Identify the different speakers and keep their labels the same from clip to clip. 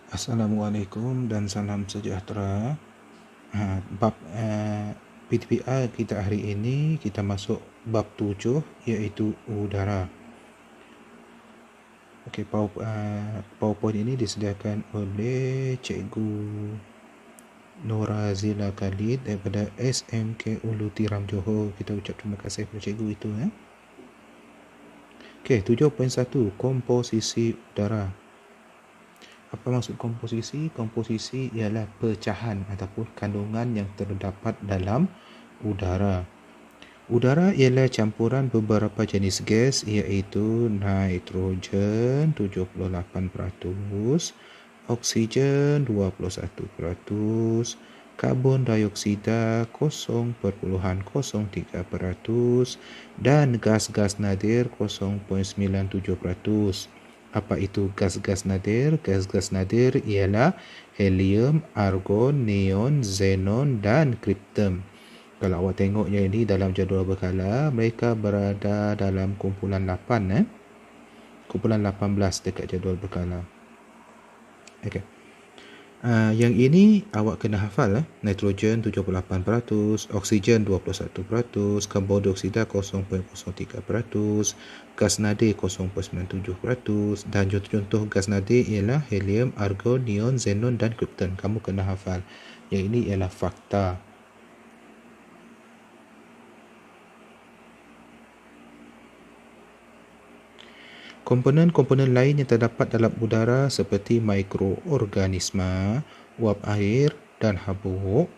Speaker 1: Assalamualaikum dan salam sejahtera. Bab PTPR kita hari ini kita masuk bab 7 iaitu udara. Okey, PowerPoint ini disediakan oleh Cikgu Nora Zila Khalid daripada SMK Ulu Tiram Johor. Kita ucap terima kasih kepada cikgu itu. Okey, 7.1 komposisi udara. Apa maksud komposisi? Komposisi ialah pecahan ataupun kandungan yang terdapat dalam udara. Udara ialah campuran beberapa jenis gas iaitu nitrogen 78%, oksigen 21%, karbon dioksida 0.03% dan gas-gas nadir 0.97%. Apa itu gas-gas nadir? Gas-gas nadir ialah helium, argon, neon, xenon dan krypton. Kalau awak tengok yang ini dalam jadual berkala, mereka berada dalam kumpulan 8, kumpulan 18 dekat jadual berkala. Okey. Yang ini awak kena hafal. Nitrogen 78%, oksigen 21%, karbon dioksida 0.03%, gas nadir 0.97% dan contoh gas nadir ialah helium, argon, neon, xenon dan krypton. Kamu kena hafal. Yang ini ialah fakta. Komponen-komponen lain yang terdapat dalam udara seperti mikroorganisma, uap air dan habuk.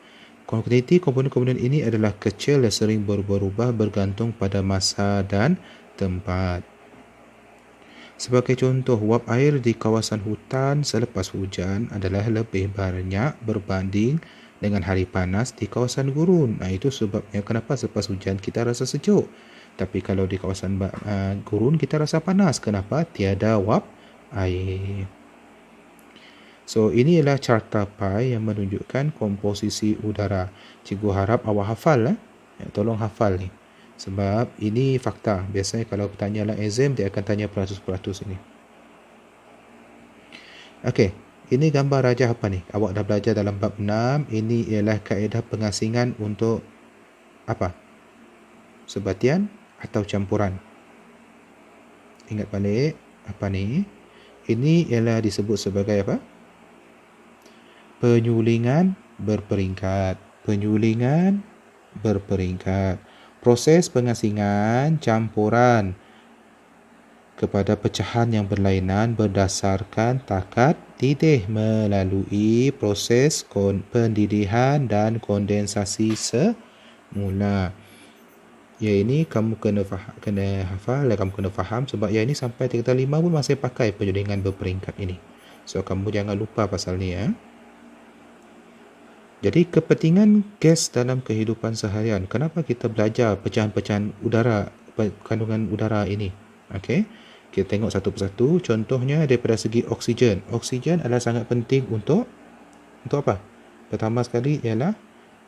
Speaker 1: Kuantiti komponen-komponen ini adalah kecil dan sering berubah bergantung pada masa dan tempat. Sebagai contoh, uap air di kawasan hutan selepas hujan adalah lebih banyak berbanding dengan hari panas di kawasan gurun. Itu sebabnya kenapa selepas hujan kita rasa sejuk. Tapi kalau di kawasan gurun kita rasa panas. Kenapa? Tiada uap air. So, ini ialah carta pi yang menunjukkan komposisi udara. Cikgu harap awak hafal. Tolong hafal ni. Sebab ini fakta. Biasanya kalau bertanya dalam exam, dia akan tanya peratus-peratus ini. Okey, ini gambar rajah apa ni? Awak dah belajar dalam bab 6. Ini ialah kaedah pengasingan untuk apa? Sebatian atau campuran. Ingat balik apa ni? Ini ialah disebut sebagai apa? Penyulingan berperingkat. Penyulingan berperingkat. Proses pengasingan campuran kepada pecahan yang berlainan berdasarkan takat didih melalui proses pendidihan dan kondensasi semula. Ya, ini kamu kena hafal dan kamu kena faham sebab yang ini sampai tingkatan 5 pun masih pakai penyulingan berperingkat ini. So, kamu jangan lupa pasal ni. Jadi, kepentingan gas dalam kehidupan seharian. Kenapa kita belajar pecahan-pecahan udara, kandungan udara ini? Okey. Kita tengok satu persatu. Contohnya daripada segi oksigen. Oksigen adalah sangat penting untuk apa? Pertama sekali ialah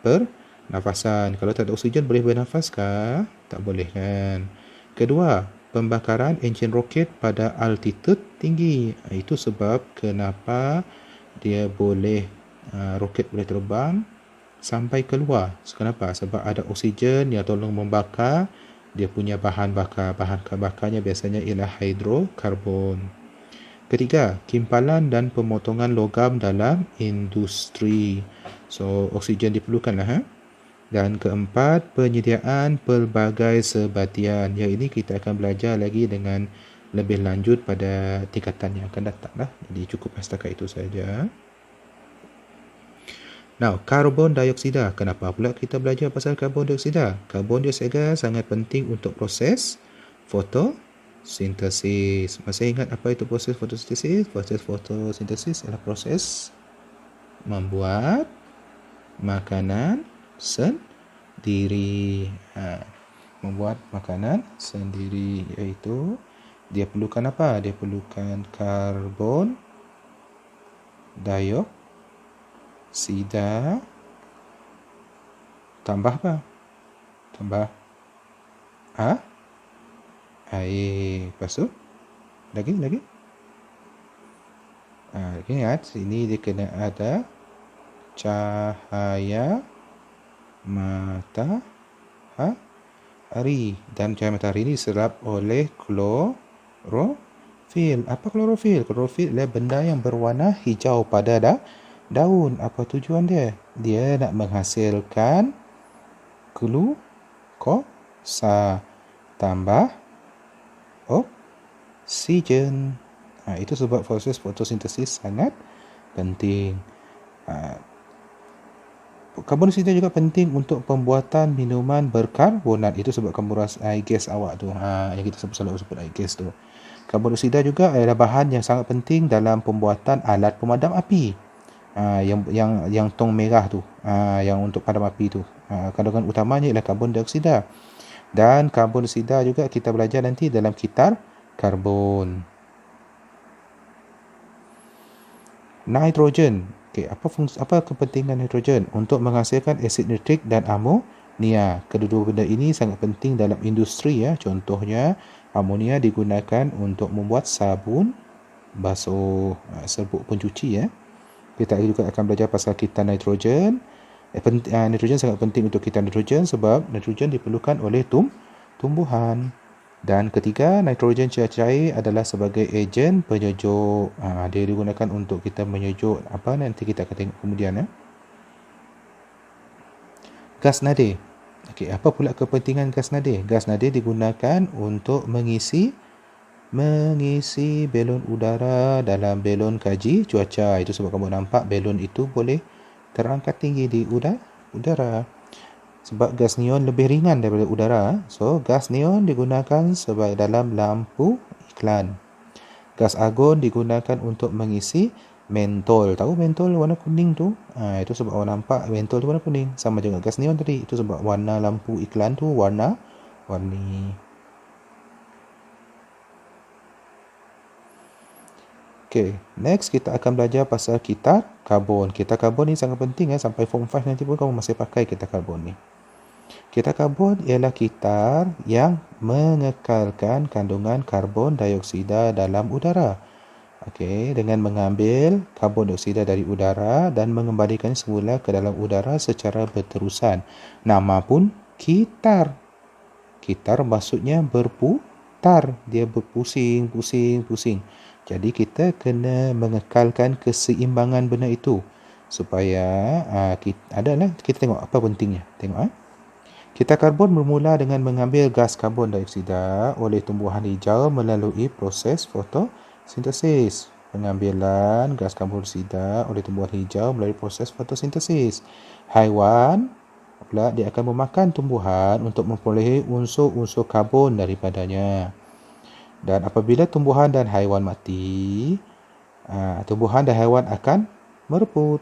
Speaker 1: pernafasan. Kalau tak ada oksigen boleh bernafas kah? Tak boleh kan? Kedua, pembakaran enjin roket pada altitude tinggi. Itu sebab kenapa dia boleh roket boleh terbang sampai keluar. Kenapa? Sebab ada oksigen yang tolong membakar dia punya bahan bakar. Bahan bakarnya biasanya ialah hidrokarbon. Ketiga, kimpalan dan pemotongan logam dalam industri. So, oksigen diperlukanlah. Dan keempat, penyediaan pelbagai sebatian. Yang ini kita akan belajar lagi dengan lebih lanjut pada tingkatan yang akan datang. Jadi cukup setakat itu saja. Now, karbon dioksida. Kenapa pula kita belajar pasal karbon dioksida? Karbon dioksida sangat penting untuk proses fotosintesis. Masih ingat apa itu proses fotosintesis? Proses fotosintesis adalah proses membuat makanan sendiri. Membuat makanan sendiri iaitu dia perlukan apa? Dia perlukan karbon dioksida tambah apa? Tambah air. Lepas tu lagi Ingat, sini dia kena ada cahaya matahari. Dan cahaya matahari ini diserap oleh klorofil. Apa klorofil? Klorofil adalah benda yang berwarna hijau pada daun. Apa tujuan dia? Dia nak menghasilkan glukosa tambah oksigen. Itu sebab proses fotosintesis sangat penting. Karbon dioksida juga penting untuk pembuatan minuman berkarbonat. Itu sebab kamu rasa air gas awak tu. Yang kita selalu sebut air gas tu. Karbon dioksida juga adalah bahan yang sangat penting dalam pembuatan alat pemadam api. Yang tong merah tu, yang untuk padam api tu. Kandungan utamanya ialah karbon dioksida. Dan karbon dioksida juga kita belajar nanti dalam kitar karbon. Nitrogen. Apa kepentingan nitrogen? Untuk menghasilkan asid nitrik dan amonia. Kedua-dua benda ini sangat penting dalam industri ya. Contohnya, amonia digunakan untuk membuat sabun basuh, serbuk pencuci ya. Kita juga akan belajar pasal kitar nitrogen. Nitrogen sangat penting untuk kitar nitrogen sebab nitrogen diperlukan oleh tumbuhan. Dan ketiga, nitrogen cair adalah sebagai ejen penyejuk. Dia digunakan untuk kita menyejuk apa nanti kita akan tengok kemudian ya. Gas nadir. Apa pula kepentingan gas nadir? Gas nadir digunakan untuk mengisi belon udara dalam belon kaji cuaca. Itu sebab kamu nampak belon itu boleh terangkat tinggi di udara. Sebab gas neon lebih ringan daripada udara. So, gas neon digunakan sebagai dalam lampu iklan. Gas argon digunakan untuk mengisi mentol. Tahu mentol warna kuning tu? Itu sebab awak nampak mentol tu warna kuning. Sama juga gas neon tadi. Itu sebab warna lampu iklan tu warna-warni. Okay, next kita akan belajar pasal kitar karbon. Kitar karbon ni sangat penting sampai form 5 nanti pun kamu masih pakai kitar karbon ni. Kitar karbon ialah kitar yang mengekalkan kandungan karbon dioksida dalam udara. Dengan mengambil karbon dioksida dari udara dan mengembalikan semula ke dalam udara secara berterusan. Nama pun kitar. Kitar maksudnya berputar. Dia berpusing. Jadi kita kena mengekalkan keseimbangan benda itu supaya kita tengok apa pentingnya. Tengok Kitar karbon bermula dengan mengambil gas karbon dioksida oleh tumbuhan hijau melalui proses fotosintesis. Pengambilan gas karbon dioksida oleh tumbuhan hijau melalui proses fotosintesis. Haiwan pula dia akan memakan tumbuhan untuk memperolehi unsur-unsur karbon daripadanya. Dan apabila tumbuhan dan haiwan mati, tumbuhan dan haiwan akan mereput.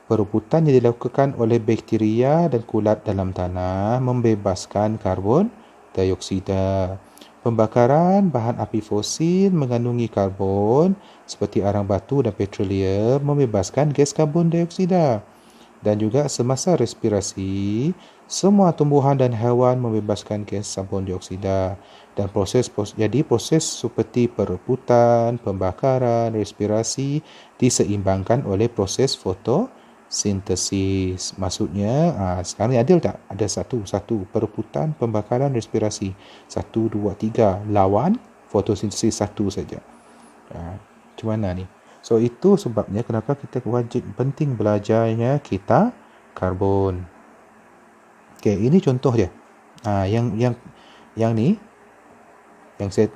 Speaker 1: Pereputan yang dilakukan oleh bakteria dan kulat dalam tanah membebaskan karbon dioksida. Pembakaran bahan api fosil mengandungi karbon seperti arang batu dan petroleum membebaskan gas karbon dioksida. Dan juga semasa respirasi, semua tumbuhan dan haiwan membebaskan gas karbon dioksida. Dan proses seperti pereputan, pembakaran, respirasi diseimbangkan oleh proses fotosintesis. Maksudnya, sekarang ni adil tak? Ada satu pereputan, pembakaran, respirasi. 1, 2, 3. Lawan fotosintesis 1 saja. Macam mana ni? So, itu sebabnya kenapa kita wajib penting belajarnya kitar karbon. Ini contoh dia. Yang ni,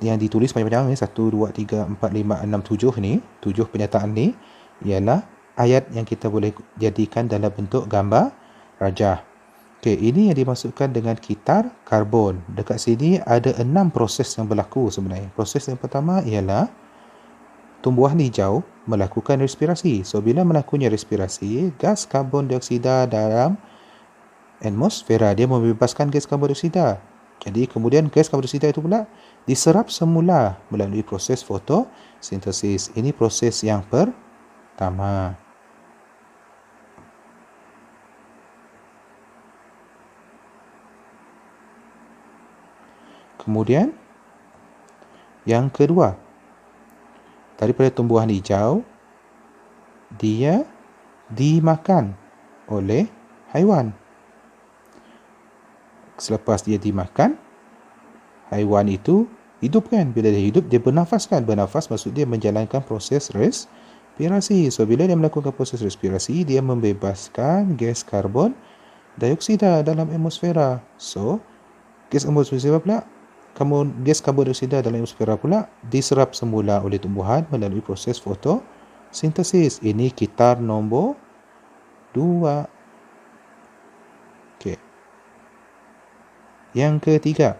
Speaker 1: yang ditulis panjang-panjang ni, 1, 2, 3, 4, 5, 6, 7 ni, 7 pernyataan ni, ialah ayat yang kita boleh jadikan dalam bentuk gambar rajah. Ini yang dimaksudkan dengan kitar karbon. Dekat sini ada 6 proses yang berlaku sebenarnya. Proses yang pertama ialah tumbuhan hijau melakukan respirasi. So, bila melakukannya respirasi, gas karbon dioksida dalam atmosfera, dia membebaskan gas karbon dioksida. Jadi, kemudian gas karbon dioksida itu pula diserap semula melalui proses fotosintesis. Ini proses yang pertama. Kemudian, yang kedua, daripada tumbuhan hijau, dia dimakan oleh haiwan. Selepas dia dimakan, haiwan itu hidup kan? Bila dia hidup, dia bernafas kan? Bernafas maksud dia menjalankan proses respirasi. So, bila dia melakukan proses respirasi, dia membebaskan gas karbon dioksida dalam atmosfera. So, gas atmosfera pula, gas karbon dioksida dalam atmosfera pula diserap semula oleh tumbuhan melalui proses fotosintesis. Ini kitar nombor 2. Okey. Yang ketiga,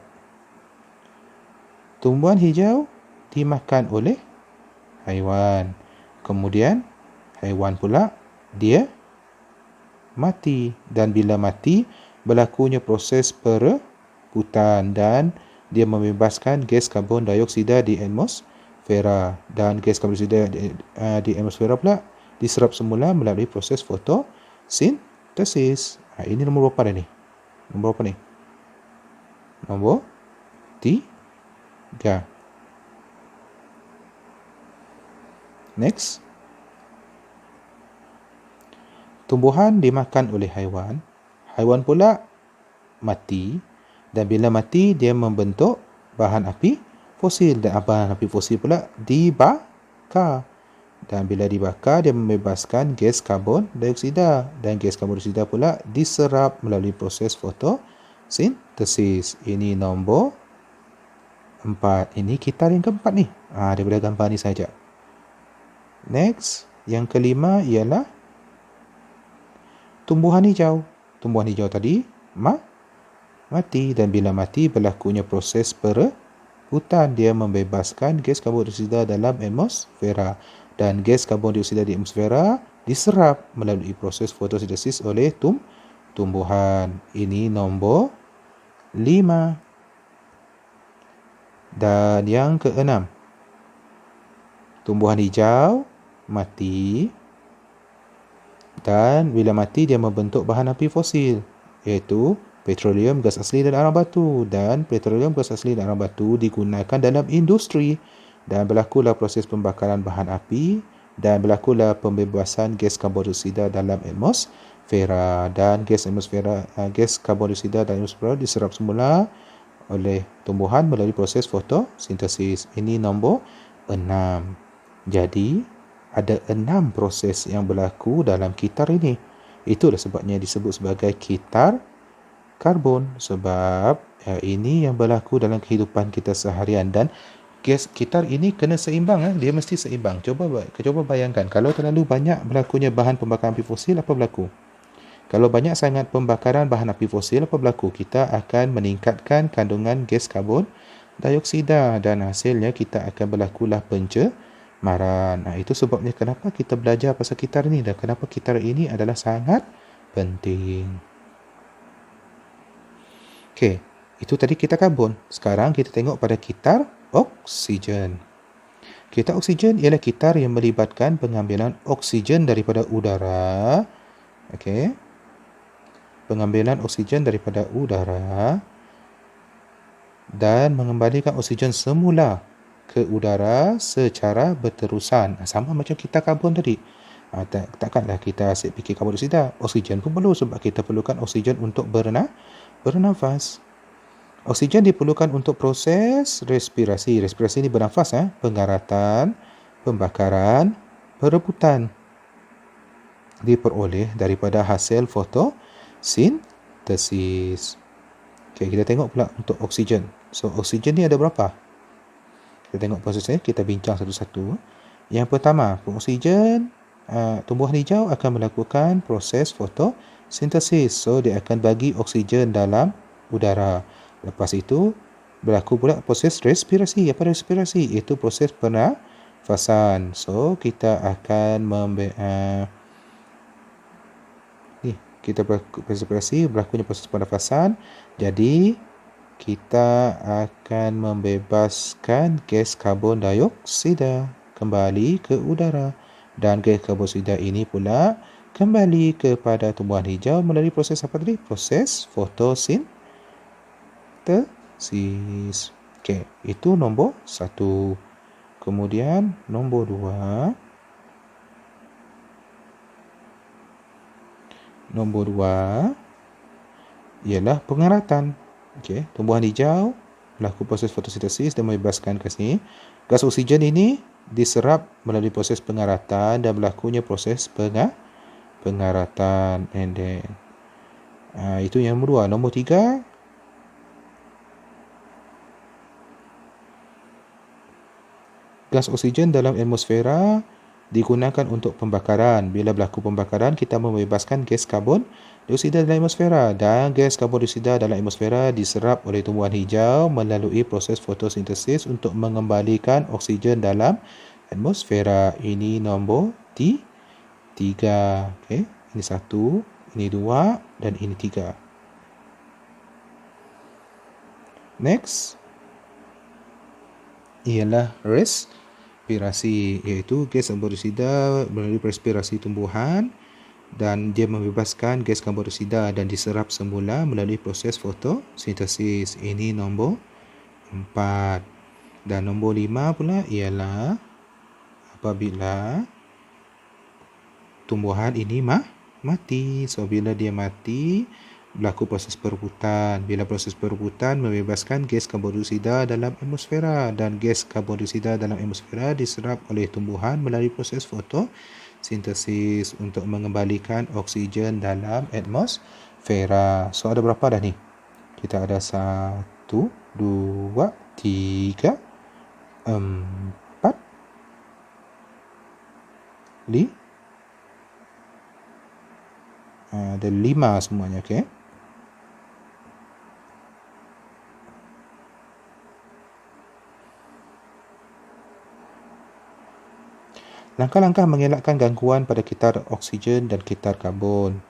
Speaker 1: tumbuhan hijau dimakan oleh haiwan. Kemudian, haiwan pula dia mati. Dan bila mati, berlakunya proses perebutan dan dia membebaskan gas karbon dioksida di atmosfera. Dan gas karbon dioksida di atmosfera pula diserap semula melalui proses fotosintesis. Ini nombor berapa dah ni? Nombor berapa ni? Nombor 3. Next. Tumbuhan dimakan oleh haiwan. Haiwan pula mati. Dan bila mati, dia membentuk bahan api fosil. Dan bahan api fosil pula dibakar. Dan bila dibakar, dia membebaskan gas karbon dioksida. Dan gas karbon dioksida pula diserap melalui proses fotosintesis. Ini nombor 4. Ini kitar yang keempat ni. Daripada gambar ni saja. Next, yang kelima ialah tumbuhan hijau. Tumbuhan hijau tadi mati. Dan bila mati, berlakunya proses perebutan. Dia membebaskan gas karbon dioksida dalam atmosfera. Dan gas karbon dioksida di atmosfera diserap melalui proses fotosintesis oleh tumbuhan. Ini nombor 5. Dan yang keenam, tumbuhan hijau mati. Dan bila mati, dia membentuk bahan api fosil, iaitu petroleum, gas asli dan arang batu. Dan petroleum, gas asli dan arang batu digunakan dalam industri. Dan berlakulah proses pembakaran bahan api. Dan berlakulah pembebasan gas karbon dioksida dalam atmosfera. Dan gas karbon dioksida dalam atmosfera diserap semula oleh tumbuhan melalui proses fotosintesis. Ini nombor 6. Jadi, ada 6 proses yang berlaku dalam kitar ini. Itulah sebabnya disebut sebagai kitar karbon. Sebab ini yang berlaku dalam kehidupan kita seharian. Dan gas kitar ini kena seimbang. Dia mesti seimbang. Cuba bayangkan, kalau terlalu banyak berlakunya bahan pembakaran api fosil, apa berlaku? Kalau banyak sangat pembakaran bahan api fosil, apa berlaku? Kita akan meningkatkan kandungan gas karbon dioksida dan hasilnya kita akan berlakulah pencemaran. Itu sebabnya kenapa kita belajar pasal kitar ini dan kenapa kitar ini adalah sangat penting. Okey, itu tadi kitar karbon. Sekarang kita tengok pada kitar oksigen. Kitar oksigen ialah kitar yang melibatkan pengambilan oksigen daripada udara. Okey. Pengambilan oksigen daripada udara dan mengembalikan oksigen semula ke udara secara berterusan. Sama macam kitar karbon tadi. Takkanlah kita asyik fikir karbon dioksida. Oksigen pun perlu sebab kita perlukan oksigen untuk bernafas. Oksigen diperlukan untuk proses respirasi. Respirasi ini bernafas. Pengaratan, pembakaran, perebutan diperoleh daripada hasil fotosintesis. Okey, kita tengok pula untuk oksigen. So, oksigen ni ada berapa? Kita tengok prosesnya, kita bincang satu-satu. Yang pertama, oksigen, tumbuhan hijau akan melakukan proses fotosintesis. So, dia akan bagi oksigen dalam udara. Lepas itu, berlaku pula proses respirasi. Apa respirasi? Itu proses pernafasan. So, kita akan kita berrespirasi, berlakunya proses pernafasan. Jadi, kita akan membebaskan gas karbon dioksida kembali ke udara. Dan gas karbon dioksida ini pula kembali kepada tumbuhan hijau melalui proses apa tadi? Proses fotosintesis. Okey, itu nombor 1. Kemudian, nombor 2. Nombor 2 ialah pengeratan. Okey, tumbuhan hijau berlaku proses fotosintesis dan membebaskan gas ni. Gas oksigen ini diserap melalui proses pengeratan dan berlakunya proses pengeratan. And then itu yang nombor 2. Nombor 3, gas oksigen dalam atmosfera digunakan untuk pembakaran. Bila berlaku pembakaran, kita membebaskan gas karbon dioksida dalam atmosfera, dan gas karbon dioksida dalam atmosfera diserap oleh tumbuhan hijau melalui proses fotosintesis untuk mengembalikan oksigen dalam atmosfera. Ini nombor 3. Okey, ini 1, ini 2 dan ini 3. Next ialah respirasi, iaitu gas karbon dioksida melalui respirasi tumbuhan dan dia membebaskan gas karbon dioksida dan diserap semula melalui proses fotosintesis. Ini nombor 4. Dan nombor 5 pula ialah apabila tumbuhan ini mati. So bila dia mati, berlaku proses perebutan. Bila proses perebutan membebaskan gas karbon dioksida dalam atmosfera, dan gas karbon dioksida dalam atmosfera diserap oleh tumbuhan melalui proses fotosintesis untuk mengembalikan oksigen dalam atmosfera. So ada berapa dah ni? Kita ada 1, 2, 3, 4, 5. Ada 5 semuanya, okey. Langkah-langkah mengelakkan gangguan pada kitar oksigen dan kitar karbon.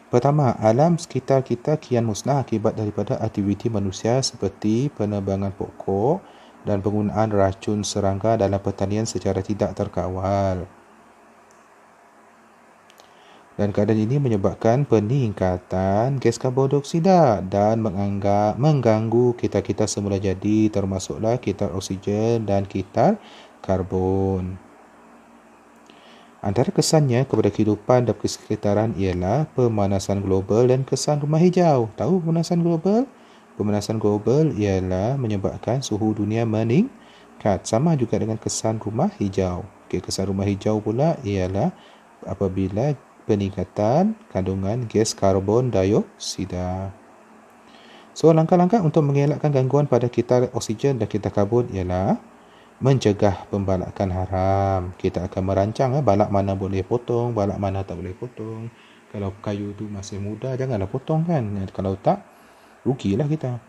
Speaker 1: Pertama, alam sekitar kita kian musnah akibat daripada aktiviti manusia seperti penebangan pokok dan penggunaan racun serangga dalam pertanian secara tidak terkawal. Dan keadaan ini menyebabkan peningkatan gas karbon dioksida dan mengganggu kitar-kitar semula jadi, termasuklah kitar oksigen dan kitar karbon. Antara kesannya kepada kehidupan dan persekitaran ialah pemanasan global dan kesan rumah hijau. Tahu pemanasan global? Pemanasan global ialah menyebabkan suhu dunia meningkat. Sama juga dengan kesan rumah hijau. Okey, kesan rumah hijau pula ialah apabila peningkatan kandungan gas karbon dioksida. So, langkah-langkah untuk mengelakkan gangguan pada kitar oksigen dan kitar karbon ialah mencegah pembalakan haram. Kita akan merancang balak mana boleh potong, balak mana tak boleh potong. Kalau kayu tu masih muda, janganlah potong kan. Kalau tak, rugilah kita.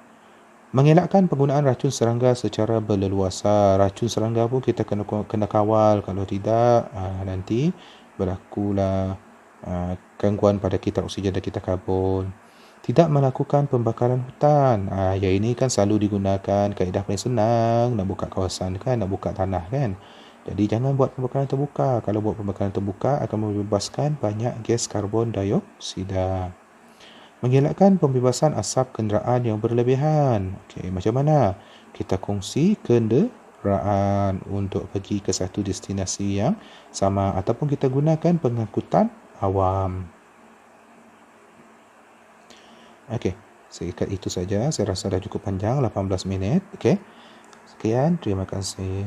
Speaker 1: Mengelakkan penggunaan racun serangga secara berleluasa. Racun serangga pun kita kena kawal. Kalau tidak, nanti berlakulah gangguan pada kitar oksigen dan kitar karbon. Tidak melakukan pembakaran hutan. Yang ini kan selalu digunakan kaedah paling senang, nak buka kawasan kan, nak buka tanah kan. Jadi jangan buat pembakaran terbuka. Kalau buat pembakaran terbuka akan membebaskan banyak gas karbon dioksida. Mengelakkan pembebasan asap kenderaan yang berlebihan. Okey, macam mana? Kita kongsi kenderaan untuk pergi ke satu destinasi yang sama, ataupun kita gunakan pengangkutan awam. Okey, setakat itu saja. Saya rasa dah cukup panjang, 18 minit. Okey. Sekian, terima kasih.